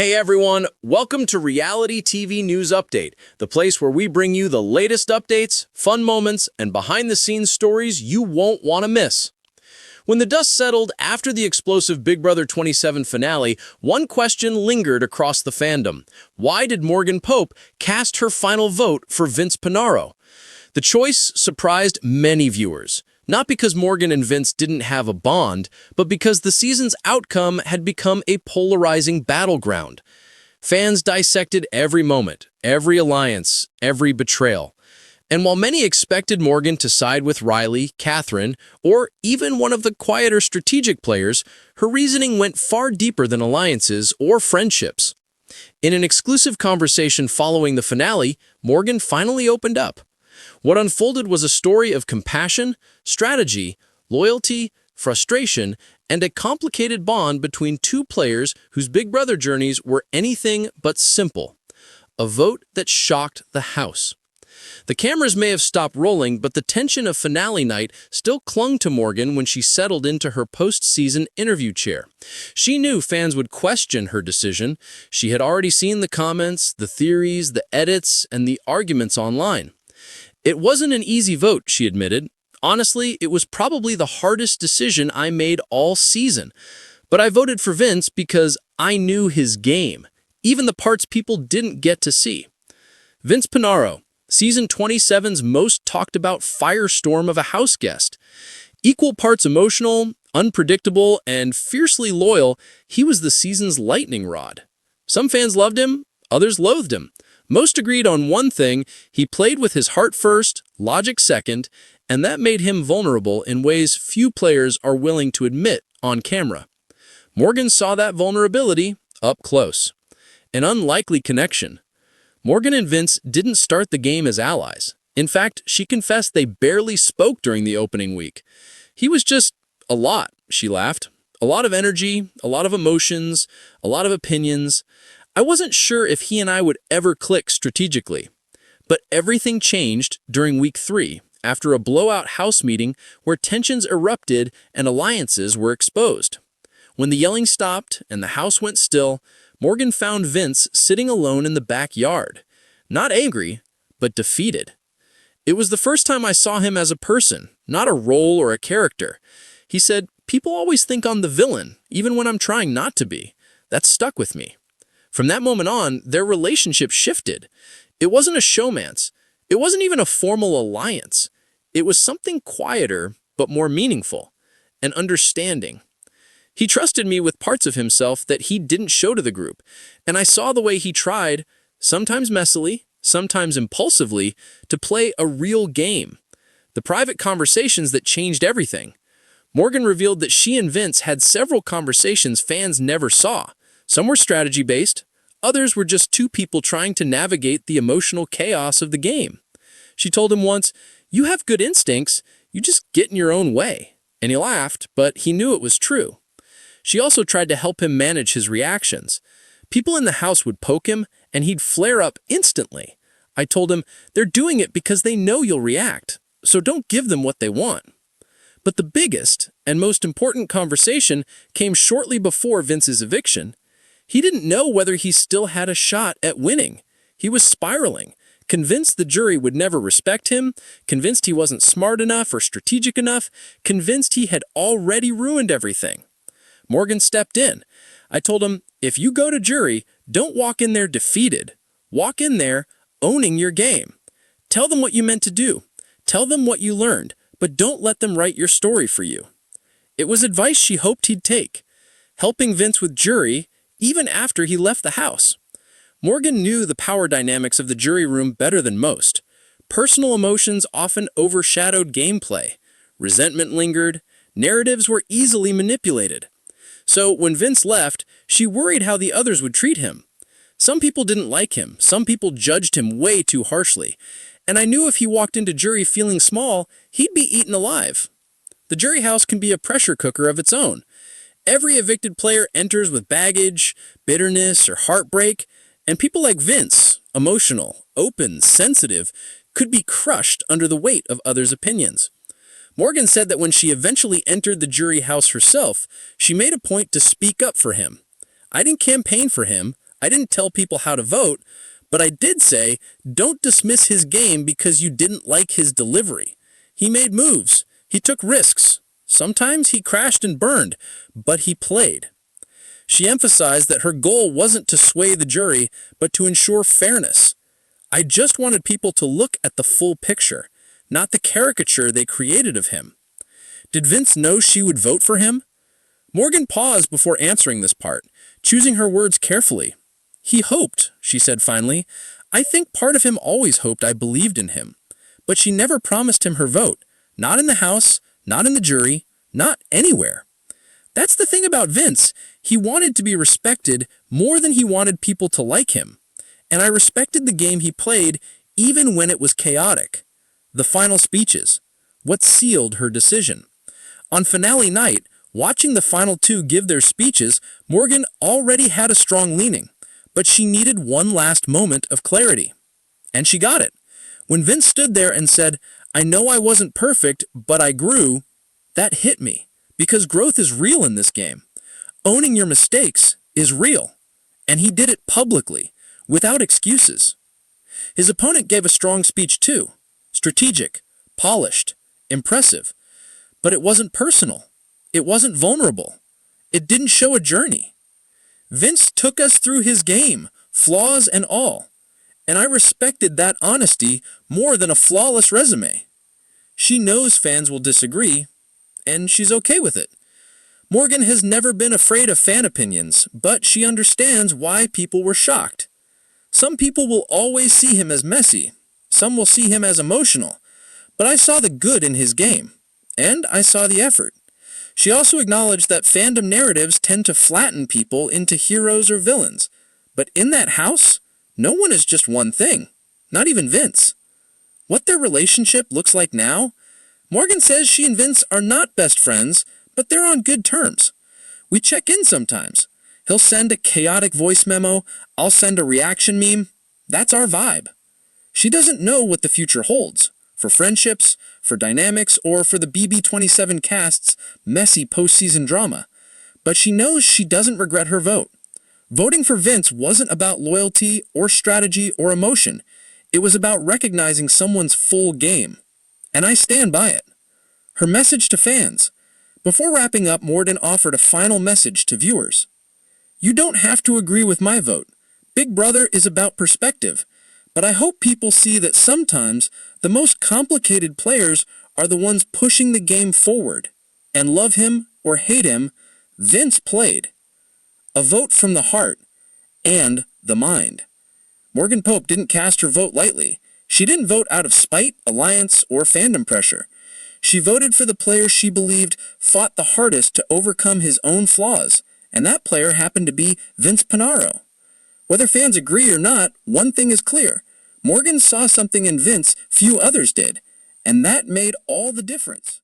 Hey everyone, welcome to Reality TV News Update, the place where we bring you the latest updates, fun moments, and behind-the-scenes stories you won't want to miss. When the dust settled after the explosive Big Brother 27 finale, one question lingered across the fandom. Why did Morgan Pope cast her final vote for Vince Panaro? The choice surprised many viewers. Not because Morgan and Vince didn't have a bond, but because the season's outcome had become a polarizing battleground. Fans dissected every moment, every alliance, every betrayal. And while many expected Morgan to side with Riley, Catherine, or even one of the quieter strategic players, her reasoning went far deeper than alliances or friendships. In an exclusive conversation following the finale, Morgan finally opened up. What unfolded was a story of compassion, strategy, loyalty, frustration, and a complicated bond between two players whose Big Brother journeys were anything but simple. A vote that shocked the house. The cameras may have stopped rolling, but the tension of finale night still clung to Morgan when she settled into her post-season interview chair. She knew fans would question her decision. She had already seen the comments, the theories, the edits, and the arguments online. It wasn't an easy vote, she admitted. Honestly, it was probably the hardest decision I made all season. But I voted for Vince because I knew his game, even the parts people didn't get to see. Vince Panaro, Season 27's most talked about firestorm of a house guest. Equal parts emotional, unpredictable, and fiercely loyal, he was the season's lightning rod. Some fans loved him, others loathed him. Most agreed on one thing: he played with his heart first, logic second, and that made him vulnerable in ways few players are willing to admit on camera. Morgan saw that vulnerability up close. An unlikely connection. Morgan and Vince didn't start the game as allies. In fact, she confessed they barely spoke during the opening week. He was just a lot, she laughed. A lot of energy, a lot of emotions, a lot of opinions. I wasn't sure if he and I would ever click strategically. But everything changed during week 3, after a blowout house meeting where tensions erupted and alliances were exposed. When the yelling stopped and the house went still, Morgan found Vince sitting alone in the backyard. Not angry, but defeated. It was the first time I saw him as a person, not a role or a character. He said, "People always think I'm the villain, even when I'm trying not to be." That stuck with me. From that moment on, their relationship shifted. It wasn't a showmance. It wasn't even a formal alliance. It was something quieter, but more meaningful. An understanding. He trusted me with parts of himself that he didn't show to the group, and I saw the way he tried, sometimes messily, sometimes impulsively, to play a real game. The private conversations that changed everything. Morgan revealed that she and Vince had several conversations fans never saw. Some were strategy-based, others were just two people trying to navigate the emotional chaos of the game. She told him once, "You have good instincts, you just get in your own way." And he laughed, but he knew it was true. She also tried to help him manage his reactions. People in the house would poke him, and he'd flare up instantly. I told him, "They're doing it because they know you'll react, so don't give them what they want." But the biggest and most important conversation came shortly before Vince's eviction. He didn't know whether he still had a shot at winning. He was spiraling, convinced the jury would never respect him, convinced he wasn't smart enough or strategic enough, convinced he had already ruined everything. Morgan stepped in. I told him, "If you go to jury, don't walk in there defeated. Walk in there owning your game. Tell them what you meant to do. Tell them what you learned, but don't let them write your story for you." It was advice she hoped he'd take, helping Vince with jury even after he left the house. Morgan knew the power dynamics of the jury room better than most. Personal emotions often overshadowed gameplay. Resentment lingered. Narratives were easily manipulated. So when Vince left, she worried how the others would treat him. Some people didn't like him. Some people judged him way too harshly. And I knew if he walked into jury feeling small, he'd be eaten alive. The jury house can be a pressure cooker of its own. Every evicted player enters with baggage, bitterness, or heartbreak, and people like Vince, emotional, open, sensitive, could be crushed under the weight of others' opinions. Morgan said that when she eventually entered the jury house herself, she made a point to speak up for him. "I didn't campaign for him, I didn't tell people how to vote, but I did say, don't dismiss his game because you didn't like his delivery. He made moves. He took risks. Sometimes he crashed and burned, but he played. She emphasized that her goal wasn't to sway the jury, but to ensure fairness. I just wanted people to look at the full picture, not the caricature they created of him. Did Vince know she would vote for him? Morgan paused before answering this part, choosing her words carefully. He hoped, she said finally. I think part of him always hoped I believed in him. But she never promised him her vote. Not in the House, not in the jury, not anywhere. That's the thing about Vince. He wanted to be respected more than he wanted people to like him. And I respected the game he played even when it was chaotic. The final speeches. What sealed her decision? On finale night, watching the final two give their speeches, Morgan already had a strong leaning. But she needed one last moment of clarity. And she got it. When Vince stood there and said, I know I wasn't perfect, but I grew, that hit me. Because growth is real in this game. Owning your mistakes is real. And he did it publicly, without excuses. His opponent gave a strong speech too. Strategic, polished, impressive. But it wasn't personal. It wasn't vulnerable. It didn't show a journey. Vince took us through his game, flaws and all. And I respected that honesty more than a flawless resume. She knows fans will disagree, and she's okay with it. Morgan has never been afraid of fan opinions, but she understands why people were shocked. Some people will always see him as messy. Some will see him as emotional. But I saw the good in his game, and I saw the effort. She also acknowledged that fandom narratives tend to flatten people into heroes or villains. But in that house, no one is just one thing, not even Vince. What their relationship looks like now? Morgan says she and Vince are not best friends, but they're on good terms. We check in sometimes. He'll send a chaotic voice memo, I'll send a reaction meme. That's our vibe. She doesn't know what the future holds. For friendships, for dynamics, or for the BB27 cast's messy postseason drama. But she knows she doesn't regret her vote. Voting for Vince wasn't about loyalty or strategy or emotion. It was about recognizing someone's full game. And I stand by it. Her message to fans. Before wrapping up, Morgan offered a final message to viewers. You don't have to agree with my vote. Big Brother is about perspective. But I hope people see that sometimes the most complicated players are the ones pushing the game forward. And love him or hate him, Vince played. A vote from the heart and the mind. Morgan Pope didn't cast her vote lightly. She didn't vote out of spite, alliance, or fandom pressure. She voted for the player she believed fought the hardest to overcome his own flaws, and that player happened to be Vince Panaro. Whether fans agree or not, one thing is clear. Morgan saw something in Vince few others did, and that made all the difference.